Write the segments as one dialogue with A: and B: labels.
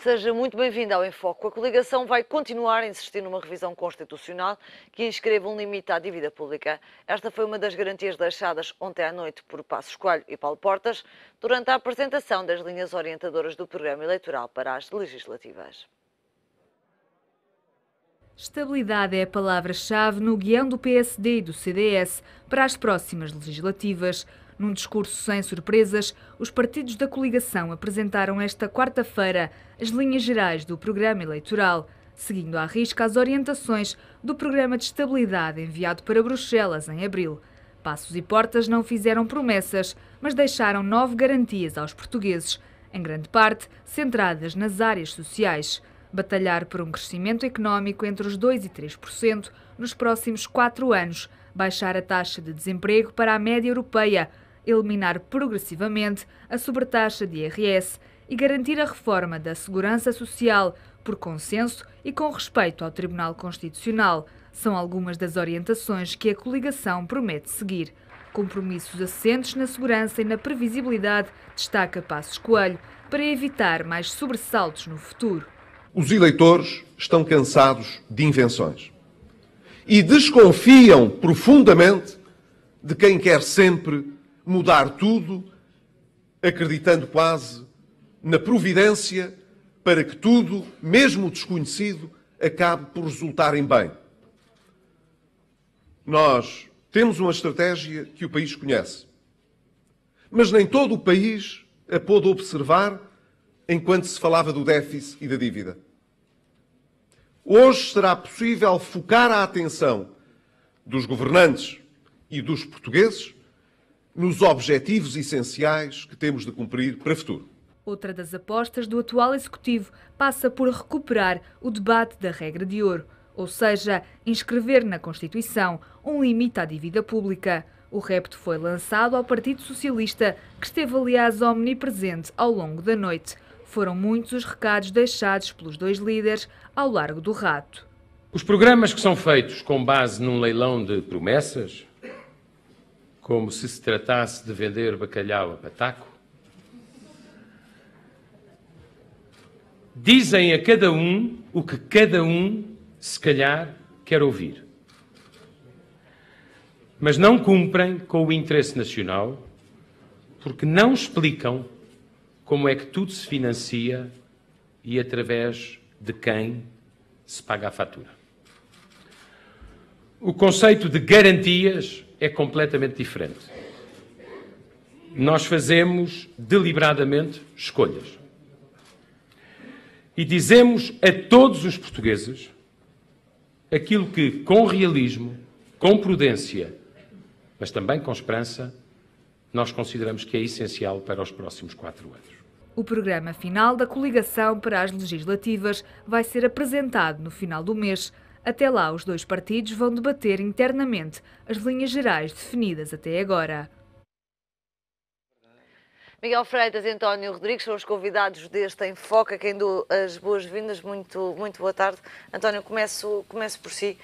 A: Seja muito bem-vindo ao Enfoque. A coligação vai continuar a insistir numa revisão constitucional que inscreva um limite à dívida pública. Esta foi uma das garantias deixadas ontem à noite por Passos Coelho e Paulo Portas durante a apresentação das linhas orientadoras do programa eleitoral para as legislativas.
B: Estabilidade é a palavra-chave no guião do PSD e do CDS para as próximas legislativas. Num discurso sem surpresas, os partidos da coligação apresentaram esta quarta-feira as linhas gerais do programa eleitoral, seguindo à risca as orientações do programa de estabilidade enviado para Bruxelas em abril. Passos e Portas não fizeram promessas, mas deixaram 9 garantias aos portugueses, em grande parte centradas nas áreas sociais. Batalhar por um crescimento económico entre os 2% e 3% nos próximos 4 anos, baixar a taxa de desemprego para a média europeia, eliminar progressivamente a sobretaxa de IRS e garantir a reforma da segurança social por consenso e com respeito ao Tribunal Constitucional. São algumas das orientações que a coligação promete seguir. Compromissos assentes na segurança e na previsibilidade, destaca Passos Coelho, para evitar mais sobressaltos no futuro.
C: Os eleitores estão cansados de invenções e desconfiam profundamente de quem quer sempre mudar tudo, acreditando quase na providência para que tudo, mesmo o desconhecido, acabe por resultar em bem. Nós temos uma estratégia que o país conhece, mas nem todo o país a pôde observar enquanto se falava do déficit e da dívida. Hoje será possível focar a atenção dos governantes e dos portugueses nos objetivos essenciais que temos de cumprir para o futuro.
B: Outra das apostas do atual Executivo passa por recuperar o debate da regra de ouro, ou seja, inscrever na Constituição um limite à dívida pública. O repto foi lançado ao Partido Socialista, que esteve aliás omnipresente ao longo da noite. Foram muitos os recados deixados pelos dois líderes ao largo do rato.
D: Os programas que são feitos com base num leilão de promessas, como se tratasse de vender bacalhau a pataco, dizem a cada um o que cada um, se calhar, quer ouvir. Mas não cumprem com o interesse nacional, porque não explicam como é que tudo se financia e através de quem se paga a fatura. O conceito de garantias é completamente diferente. Nós fazemos deliberadamente escolhas. E dizemos a todos os portugueses aquilo que, com realismo, com prudência, mas também com esperança, nós consideramos que é essencial para os próximos 4 anos.
B: O programa final da coligação para as legislativas vai ser apresentado no final do mês. Até lá, os dois partidos vão debater internamente as linhas gerais definidas até agora.
A: Miguel Freitas e António Rodrigues são os convidados deste Enfoque, a quem dou as boas-vindas. Muito boa tarde. António, começo por si.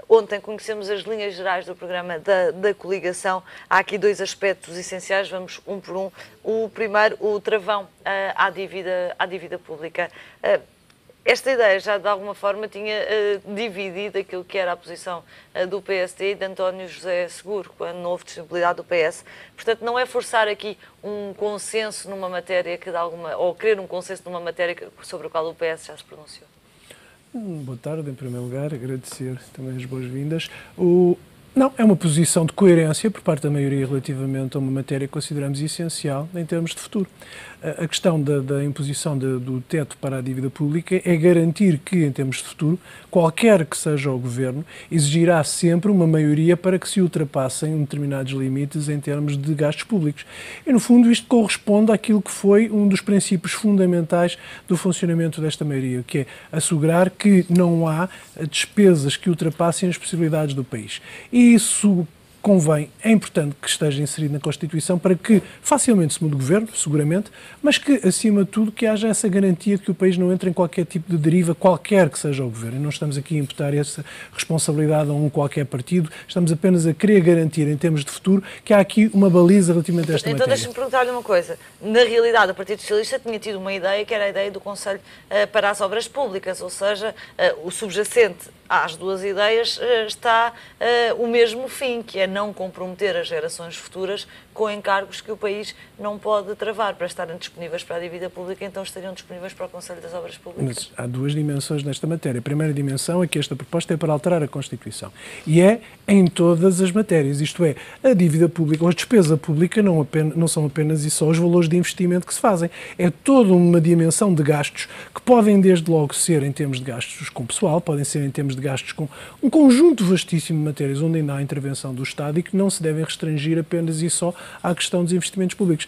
A: Ontem conhecemos as linhas gerais do programa da coligação. Há aqui 2 aspectos essenciais, vamos um por um. O primeiro, o travão à dívida pública. Esta ideia já de alguma forma tinha dividido aquilo que era a posição do PSD e de António José Seguro, quando não houve disponibilidade do PS. Portanto, não é forçar aqui um consenso numa matéria que ou querer um consenso numa matéria sobre a qual o PS já se pronunciou.
E: Boa tarde, em primeiro lugar, agradecer também as boas-vindas. Não, é uma posição de coerência por parte da maioria relativamente a uma matéria que consideramos essencial em termos de futuro. A questão da imposição do teto para a dívida pública é garantir que, em termos de futuro, qualquer que seja o governo, exigirá sempre uma maioria para que se ultrapassem determinados limites em termos de gastos públicos. E, no fundo, isto corresponde àquilo que foi um dos princípios fundamentais do funcionamento desta maioria, que é assegurar que não há despesas que ultrapassem as possibilidades do país. E isso convém, é importante que esteja inserido na Constituição para que facilmente se mude o governo, seguramente, mas que, acima de tudo, que haja essa garantia de que o país não entre em qualquer tipo de deriva, qualquer que seja o governo. E não estamos aqui a imputar essa responsabilidade a um qualquer partido, estamos apenas a querer garantir, em termos de futuro, que há aqui uma baliza relativamente a esta
A: então
E: matéria.
A: deixa-me perguntar-lhe uma coisa. Na realidade, o Partido Socialista tinha tido uma ideia, que era a ideia do Conselho para as Obras Públicas, ou seja, o subjacente às duas ideias está o mesmo fim, que é não comprometer as gerações futuras com encargos que o país não pode travar. Para estarem disponíveis para a dívida pública, então estariam disponíveis para o Conselho das Obras Públicas.
E: Mas há duas dimensões nesta matéria. A primeira dimensão é que esta proposta é para alterar a Constituição. E é em todas as matérias. Isto é, a dívida pública ou a despesa pública não são apenas e só os valores de investimento que se fazem. É toda uma dimensão de gastos que podem desde logo ser em termos de gastos com pessoal, podem ser em termos de gastos com um conjunto vastíssimo de matérias onde ainda há intervenção do Estado e que não se devem restringir apenas e só à questão dos investimentos públicos.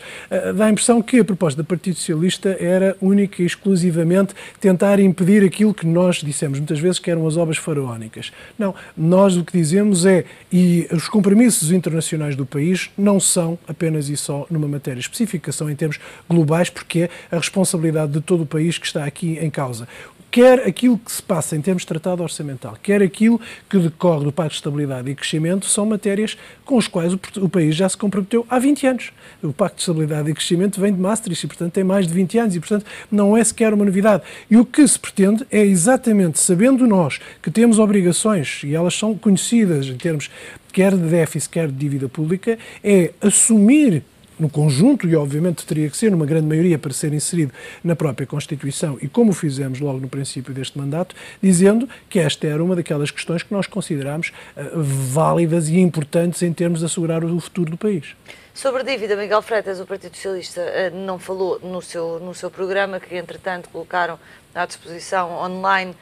E: Dá a impressão que a proposta do Partido Socialista era única e exclusivamente tentar impedir aquilo que nós dissemos muitas vezes que eram as obras faraónicas. Não, nós o que dizemos é, e os compromissos internacionais do país não são apenas e só numa matéria específica, são em termos globais, porque é a responsabilidade de todo o país que está aqui em causa. Quer aquilo que se passa em termos de tratado orçamental, quer aquilo que decorre do Pacto de Estabilidade e Crescimento, são matérias com as quais o país já se comprometeu há 20 anos. O Pacto de Estabilidade e Crescimento vem de Maastricht e, portanto, tem mais de 20 anos e, portanto, não é sequer uma novidade. E o que se pretende é exatamente, sabendo nós que temos obrigações, e elas são conhecidas em termos quer de déficit, quer de dívida pública, é assumir no conjunto, e obviamente teria que ser numa grande maioria para ser inserido na própria Constituição, e como fizemos logo no princípio deste mandato, dizendo que esta era uma daquelas questões que nós consideramos válidas e importantes em termos de assegurar o futuro do país.
A: Sobre a dívida, Miguel Freitas, o Partido Socialista não falou no seu programa, que entretanto colocaram à disposição online,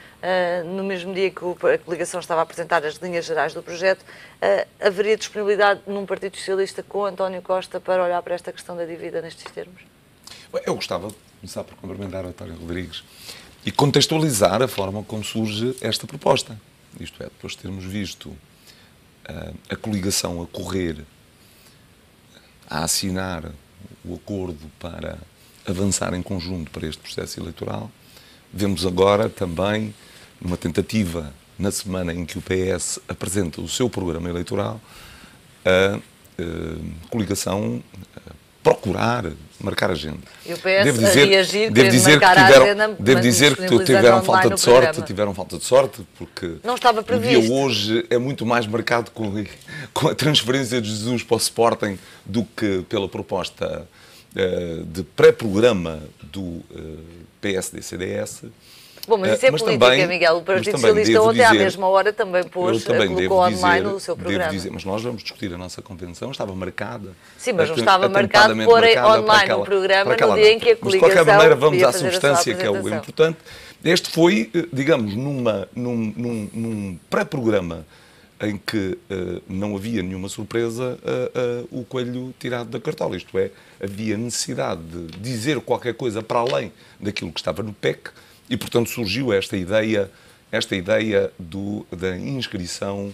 A: no mesmo dia que a coligação estava a apresentar as linhas gerais do projeto. Haveria disponibilidade num Partido Socialista com António Costa para olhar para esta questão da dívida nestes termos?
F: Eu gostava de começar por cumprimentar António Rodrigues e contextualizar a forma como surge esta proposta. Isto é, depois de termos visto a coligação a correr, a assinar o acordo para avançar em conjunto para este processo eleitoral, vemos agora também, numa tentativa, na semana em que o PS apresenta o seu programa eleitoral, a coligação procurar marcar agenda.
A: E o PS a reagir, marcar a agenda,
F: devo dizer que tiveram falta de sorte, porque
A: não estava previsto.
F: O dia hoje é muito mais marcado com a transferência de Jesus para o Sporting do que pela proposta de pré-programa do PSD-CDS.
A: Bom, mas isso é política, também, Miguel. O Partido Socialista ontem à mesma hora também colocou online o seu programa.
F: Mas nós vamos discutir a nossa convenção, estava marcada.
A: Sim, mas não estava marcado pôr online o programa no dia em que a coligação.
F: Mas de qualquer maneira vamos à substância, que é o importante. Este foi, digamos, num pré-programa em que não havia nenhuma surpresa, o coelho tirado da cartola. Isto é, havia necessidade de dizer qualquer coisa para além daquilo que estava no PEC, e, portanto, surgiu esta ideia da inscrição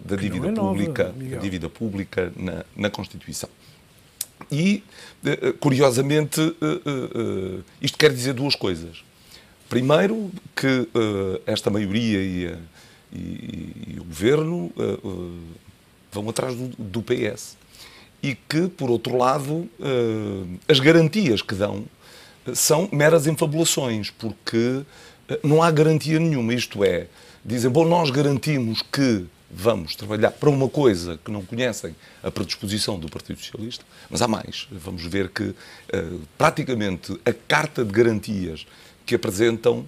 F: da dívida pública na Constituição. E, curiosamente, isto quer dizer duas coisas. Primeiro, que esta maioria e o Governo vão atrás do PS. E que, por outro lado, as garantias que dão são meras enfabulações, porque não há garantia nenhuma. Isto é, dizem, bom, nós garantimos que vamos trabalhar para uma coisa que não conhecem a predisposição do Partido Socialista, mas há mais. Vamos ver que praticamente a carta de garantias que apresentam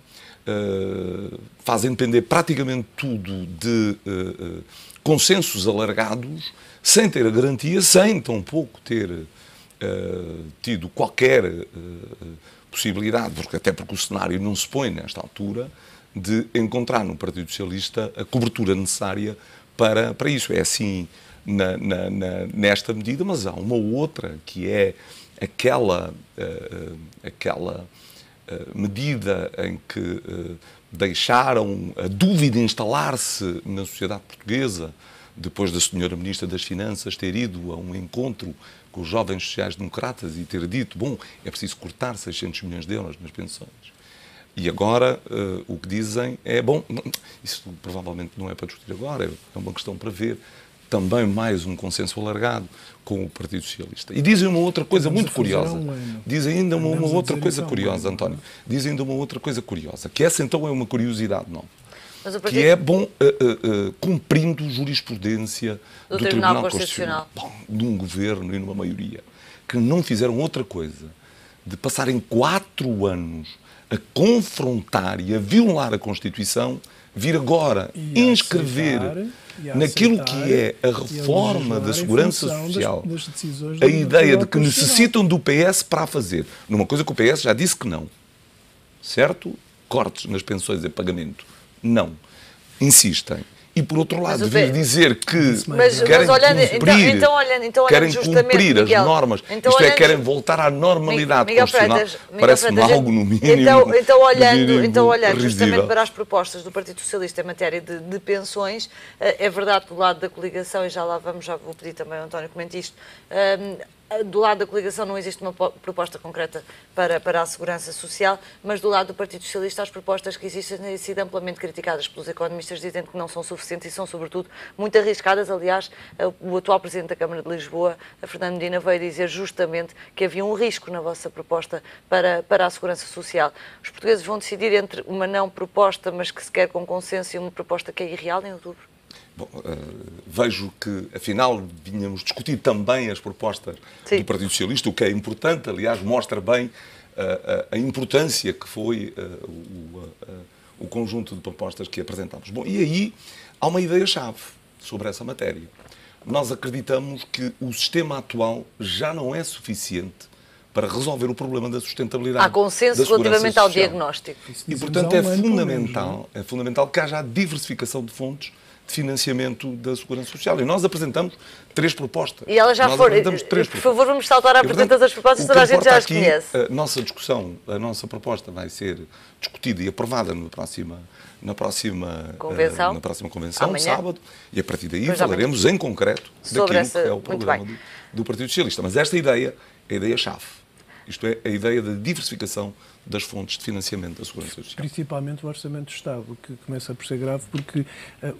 F: fazem depender praticamente tudo de consensos alargados, sem ter a garantia, sem tampouco ter tido qualquer possibilidade, até porque o cenário não se põe nesta altura, de encontrar no Partido Socialista a cobertura necessária para isso. É assim nesta medida, mas há uma outra, que é aquela medida em que deixaram a dúvida instalar-se na sociedade portuguesa depois da senhora Ministra das Finanças ter ido a um encontro com os jovens sociais-democratas e ter dito, bom, é preciso cortar 600 milhões de euros nas pensões. E agora o que dizem é, bom, isso provavelmente não é para discutir agora, é uma questão para ver, também mais um consenso alargado com o Partido Socialista. E dizem uma outra coisa muito curiosa. Dizem ainda uma outra coisa curiosa, António. Dizem ainda uma outra coisa curiosa, que essa então é uma curiosidade nova. Que é, bom, cumprindo jurisprudência do Tribunal Constitucional. Bom, de um governo e numa maioria que não fizeram outra coisa de passarem 4 anos a confrontar e a violar a Constituição, vir agora inscrever naquilo que é a reforma da Segurança Social a ideia de que necessitam do PS para a fazer. Numa coisa que o PS já disse que não. Certo? Cortes nas pensões e pagamento. Não. Insistem. E, por outro lado, vir dizer que querem cumprir as normas, isto é, querem voltar à normalidade constitucional, parece-me algo no mínimo.
A: Então, olhando justamente para as propostas do Partido Socialista em matéria de pensões, é verdade que do lado da coligação, e já lá vamos, já vou pedir também ao António que comente isto, do lado da coligação não existe uma proposta concreta para a segurança social, mas do lado do Partido Socialista as propostas que existem têm sido amplamente criticadas pelos economistas, dizendo que não são suficientes e são, sobretudo, muito arriscadas. Aliás, o atual Presidente da Câmara de Lisboa, Fernando Medina, veio dizer justamente que havia um risco na vossa proposta para a segurança social. Os portugueses vão decidir entre uma não proposta, mas que se quer com consenso, e uma proposta que é irreal em outubro?
F: Bom, vejo que, afinal, vínhamos discutir também as propostas do Partido Socialista, o que é importante, aliás, mostra bem a importância que foi o conjunto de propostas que apresentámos. Bom, e aí há uma ideia-chave sobre essa matéria. Nós acreditamos que o sistema atual já não é suficiente para resolver o problema da sustentabilidade.
A: Há consenso relativamente ao diagnóstico.
F: E, portanto, é fundamental que haja a diversificação de fontes de financiamento da Segurança Social. E nós apresentamos 3 propostas.
A: E elas já foram. Por favor, vamos saltar à apresentação das propostas, toda a gente já as conhece.
F: A nossa discussão, a nossa proposta vai ser discutida e aprovada na próxima convenção, no sábado, e a partir daí falaremos em concreto daquilo que é o programa do Partido Socialista. Mas esta ideia é a ideia-chave. Isto é, a ideia da diversificação das fontes de financiamento da Segurança Social.
E: Principalmente o Orçamento do Estado, que começa por ser grave, porque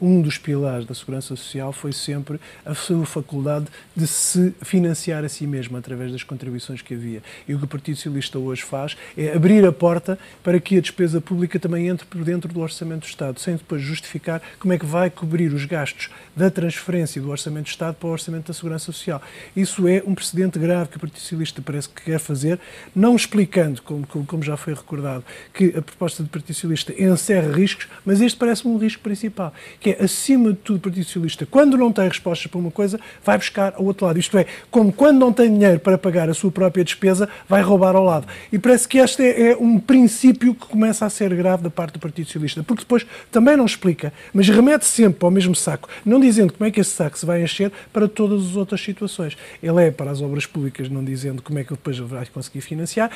E: um dos pilares da Segurança Social foi sempre a sua faculdade de se financiar a si mesma através das contribuições que havia. E o que o Partido Socialista hoje faz é abrir a porta para que a despesa pública também entre por dentro do Orçamento do Estado, sem depois justificar como é que vai cobrir os gastos da transferência do Orçamento do Estado para o Orçamento da Segurança Social. Isso é um precedente grave que o Partido Socialista parece que quer fazer, não explicando, como já foi recordado, que a proposta do Partido Socialista encerra riscos, mas este parece-me um risco principal, que é, acima de tudo, o Partido Socialista, quando não tem respostas para uma coisa, vai buscar ao outro lado. Isto é, como quando não tem dinheiro para pagar a sua própria despesa, vai roubar ao lado. E parece que este é um princípio que começa a ser grave da parte do Partido Socialista, porque depois também não explica, mas remete sempre ao mesmo saco, não dizendo como é que esse saco se vai encher para todas as outras situações. Ele é para as obras públicas, não dizendo como é que depois vai conseguir financiar,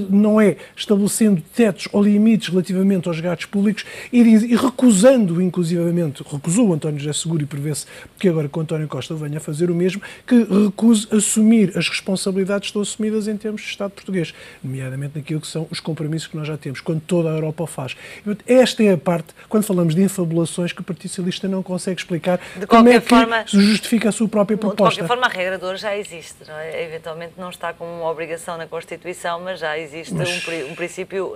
E: não é estabelecendo tetos ou limites relativamente aos gastos públicos e recusando, inclusivamente, recusou o António José Seguro e prevê-se que agora que o António Costa venha a fazer o mesmo, que recuse assumir as responsabilidades que estão assumidas em termos de Estado português, nomeadamente naquilo que são os compromissos que nós já temos, quando toda a Europa o faz. Esta é a parte, quando falamos de infabulações, que o Partido Socialista não consegue explicar como é que se justifica a sua própria proposta.
A: De qualquer forma, a regra de hoje já existe, não é? Eventualmente não está como uma obrigação na Constituição, mas já existe um princípio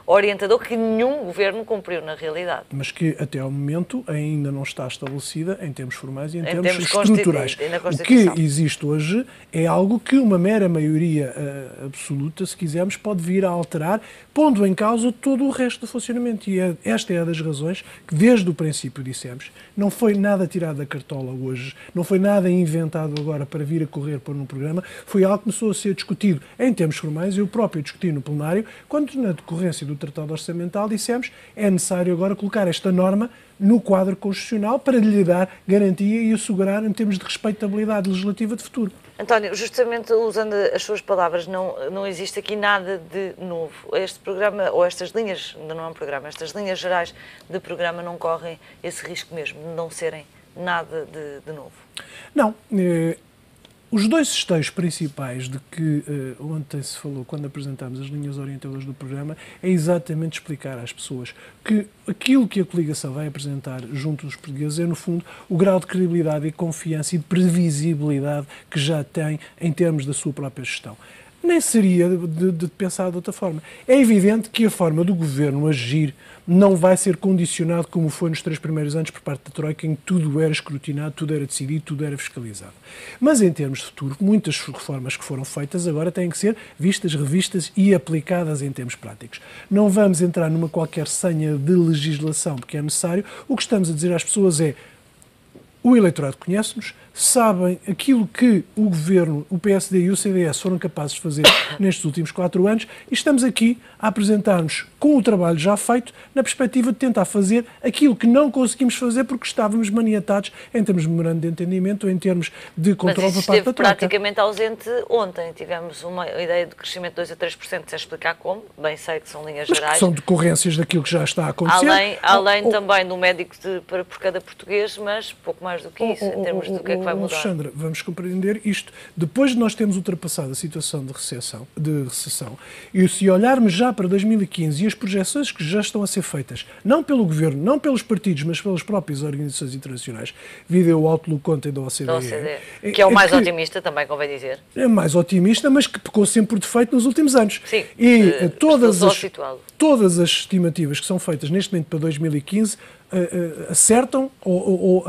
A: orientador que nenhum governo cumpriu na realidade.
E: Mas que até ao momento ainda não está estabelecida em termos formais e em termos estruturais. O que existe hoje é algo que uma mera maioria absoluta, se quisermos, pode vir a alterar, pondo em causa todo o resto do funcionamento. E esta é a das razões que desde o princípio dissemos, não foi nada tirado da cartola hoje, não foi nada inventado agora para vir a correr por um programa, foi algo que começou a ser discutido em termos formais, eu próprio discuti no plenário, quando na decorrência do Tratado Orçamental dissemos é necessário agora colocar esta norma no quadro constitucional para lhe dar garantia e assegurar em termos de respeitabilidade legislativa de futuro.
A: António, justamente usando as suas palavras, não existe aqui nada de novo. Este programa, ou estas linhas, ainda não é um programa, estas linhas gerais de programa não correm esse risco mesmo de não serem nada de novo.
E: Não. Os dois esteios principais de que ontem se falou, quando apresentámos as linhas orientadoras do programa, é exatamente explicar às pessoas que aquilo que a coligação vai apresentar junto dos portugueses é, no fundo, o grau de credibilidade e confiança e de previsibilidade que já tem em termos da sua própria gestão. Nem seria de pensar de outra forma. É evidente que a forma do governo agir não vai ser condicionado como foi nos 3 primeiros anos por parte da Troika, em que tudo era escrutinado, tudo era decidido, tudo era fiscalizado. Mas em termos de futuro, muitas reformas que foram feitas agora têm que ser vistas, revistas e aplicadas em termos práticos. Não vamos entrar numa qualquer senha de legislação, porque é necessário. O que estamos a dizer às pessoas é: o eleitorado conhece-nos, sabem aquilo que o Governo, o PSD e o CDS foram capazes de fazer nestes últimos 4 anos e estamos aqui a apresentar-nos com o trabalho já feito na perspectiva de tentar fazer aquilo que não conseguimos fazer porque estávamos maniatados em termos de memorando de entendimento ou em termos de controle da parte da Troika.
A: Praticamente ausente ontem. Tivemos uma ideia de crescimento de 2 a 3%, sem explicar como, bem sei que são linhas gerais.
E: Que são decorrências daquilo que já está a acontecer.
A: Além também do médico por cada português, mas pouco mais do que isso, em termos do que é que vai mudar.
E: Alexandra, vamos compreender isto. Depois de nós termos ultrapassado a situação de recessão, e se olharmos já para 2015 e as projeções que já estão a ser feitas, não pelo Governo, não pelos partidos, mas pelas próprias organizações internacionais, vídeo o Outlook ontem da OCDE.
A: Que é o mais otimista, também convém dizer.
E: É mais otimista, mas que pecou sempre por defeito nos últimos anos.
A: Sim,
E: e todas as estimativas que são feitas neste momento para 2015 acertam ou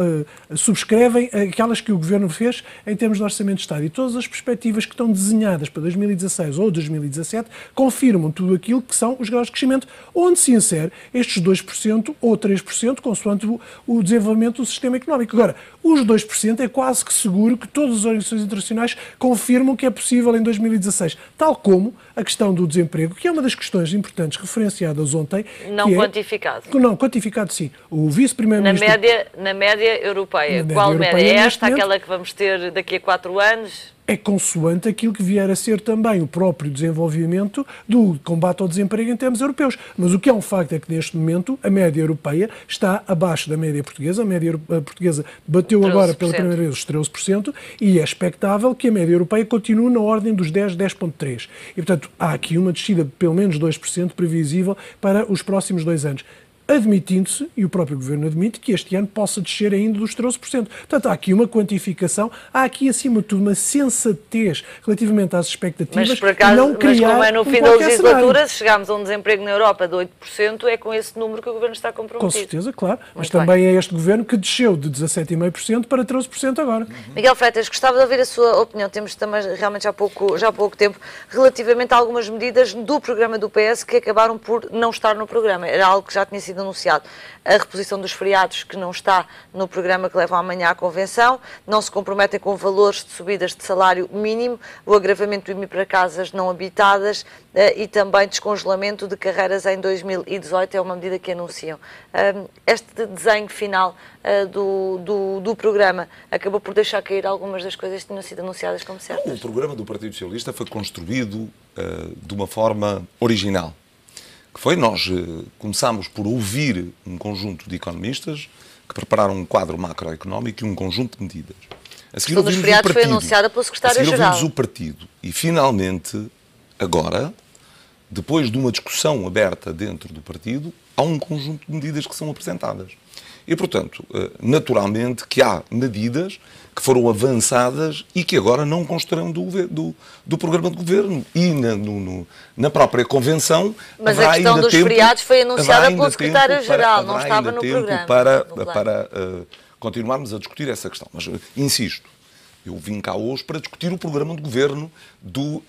E: subscrevem aquelas que o Governo fez em termos de Orçamento de Estado. E todas as perspectivas que estão desenhadas para 2016 ou 2017 confirmam tudo aquilo que são os graus de crescimento, onde se insere estes 2% ou 3%, consoante o desenvolvimento do sistema económico. Agora, os 2% é quase que seguro que todas as organizações internacionais confirmam que é possível em 2016, tal como a questão do desemprego, que é uma das questões importantes referenciadas ontem.
A: Não quantificado.
E: Não, quantificado sim. O vice-primeiro-ministro...
A: Na média europeia. Qual média? É esta, aquela que vamos ter daqui a 4 anos?
E: É consoante aquilo que vier a ser também o próprio desenvolvimento do combate ao desemprego em termos europeus. Mas o que é um facto é que, neste momento, a média europeia está abaixo da média portuguesa. A média portuguesa bateu 13%. Agora pela primeira vez os 13% e é expectável que a média europeia continue na ordem dos 10,3%. E, portanto, há aqui uma descida de pelo menos 2% previsível para os próximos 2 anos. Admitindo-se, e o próprio Governo admite, que este ano possa descer ainda dos 13%. Portanto, há aqui uma quantificação, há aqui, acima de tudo, uma sensatez relativamente às expectativas.
A: Mas, por acaso,
E: não criar
A: como é no fim da legislatura, se chegarmos a um desemprego na Europa de 8%, é com esse número que o Governo está comprometido.
E: Com certeza, claro. Mas também é este Governo que desceu de 17,5% para 13% agora.
A: Miguel Freitas, gostava de ouvir a sua opinião. Temos também, realmente, já há pouco tempo, relativamente a algumas medidas do programa do PS que acabaram por não estar no programa. Era algo que já tinha sido anunciado. A reposição dos feriados, que não está no programa que leva amanhã à convenção, não se comprometem com valores de subidas de salário mínimo, o agravamento do IMI para casas não habitadas e também descongelamento de carreiras em 2018, é uma medida que anunciam. Este desenho final do programa acabou por deixar cair algumas das coisas que tinham sido anunciadas como certas.
F: O programa do Partido Socialista foi construído de uma forma original. Nós começámos por ouvir um conjunto de economistas que prepararam um quadro macroeconómico e um conjunto de medidas. A seguir
A: ouvimos o partido. Foi anunciada pelo secretário-geral.
F: Ouvimos o partido e, finalmente, agora, depois de uma discussão aberta dentro do partido, há um conjunto de medidas que são apresentadas. E, portanto, naturalmente que há medidas que foram avançadas e que agora não constarão do programa de governo. E na própria convenção...
A: Mas a questão dos feriados foi anunciada pelo secretário-geral, não estava no programa.
F: Para continuarmos a discutir essa questão. Mas, insisto, eu vim cá hoje para discutir o programa de governo do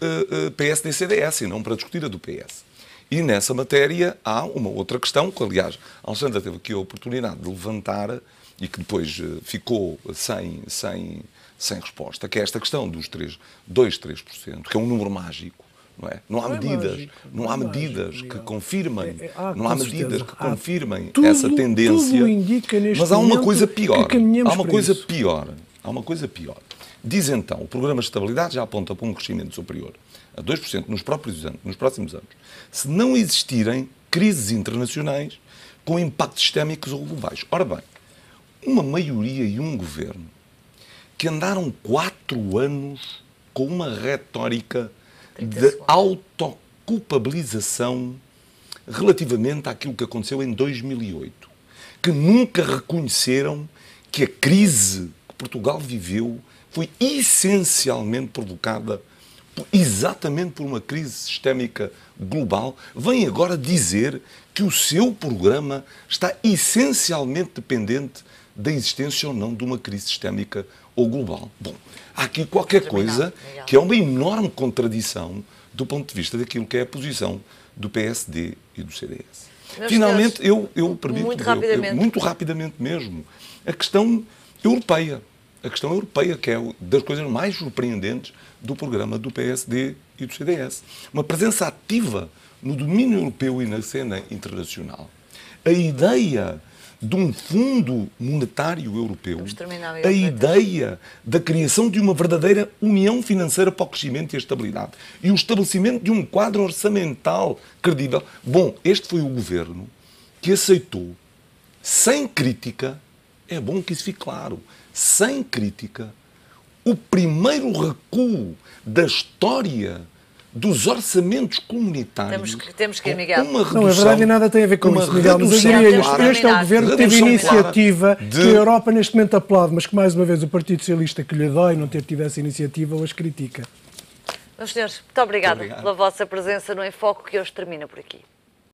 F: PSD-CDS e não para discutir a do PS. E nessa matéria há uma outra questão, que aliás a Alexandra teve aqui a oportunidade de levantar e que depois ficou sem resposta, que é esta questão dos 3%, que é um número mágico. Não é? Não há medidas que confirmem, essa tendência.
E: Tudo indica neste
F: mas há uma coisa
E: pior.
F: Há uma coisa pior. Diz então, o programa de estabilidade já aponta para um crescimento superior a 2% nos próximos anos, se não existirem crises internacionais com impactos sistémicos ou globais. Ora bem, uma maioria e um governo que andaram 4 anos com uma retórica de autoculpabilização relativamente àquilo que aconteceu em 2008, que nunca reconheceram que a crise que Portugal viveu foi essencialmente provocada exatamente por uma crise sistémica global, vem agora dizer que o seu programa está essencialmente dependente da existência ou não de uma crise sistémica ou global. Bom, há aqui qualquer coisa que é uma enorme contradição do ponto de vista daquilo que é a posição do PSD e do CDS. Finalmente, eu permito muito rapidamente mesmo, a questão europeia. A questão europeia, que é das coisas mais surpreendentes do programa do PSD e do CDS. Uma presença ativa no domínio europeu e na cena internacional. A ideia de um fundo monetário europeu, a ideia da criação de uma verdadeira união financeira para o crescimento e a estabilidade e o estabelecimento de um quadro orçamental credível. Bom, este foi o governo que aceitou, sem crítica, é bom que isso fique claro, sem crítica, o primeiro recuo da história dos orçamentos comunitários.
A: Temos que ir, Miguel.
E: Não, a verdade nada tem a ver com isso, Miguel. Mas eu diria, este é o governo que teve iniciativa, que a Europa neste momento aplaude, mas que mais uma vez o Partido Socialista, que lhe dói não ter tido essa iniciativa, hoje critica.
A: Meus senhores, muito obrigada pela vossa presença no Enfoque, que hoje termina por aqui.